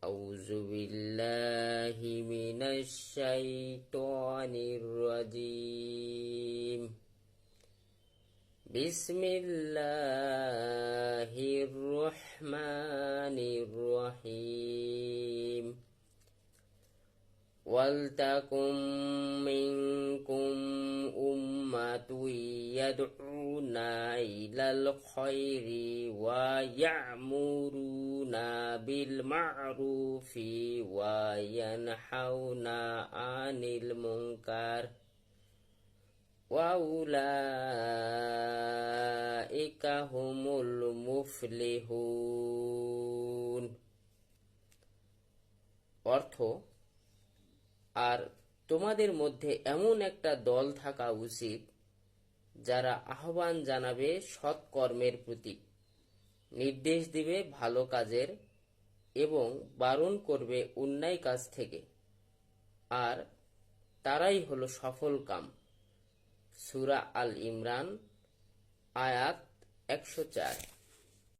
أعوذ بالله من الشيطان الرجيم بسم الله الرحمن الرحيم وَلْتَكُنْ مِنْكُمْ أُمَّةٌ يَدْعُونَ إِلَى الْخَيْرِ وَيَأْمُرُونَ بِالْمَعْرُوفِ وَيَنْهَوْنَ عَنِ الْمُنْكَرِ وَأُولَئِكَ هُمُ الْمُفْلِحُونَ। অর্থ, আর তোমাদের মধ্যে এমন একটা দল থাকা উচিত যারা আহ্বান জানাবে সৎ কর্মের প্রতি, নির্দেশ দিবে ভালো কাজের এবং বারণ করবে অন্যায় কাজ থেকে, আর তারাই হলো সফল কাম। সূরা আল ইমরান আয়াত 104।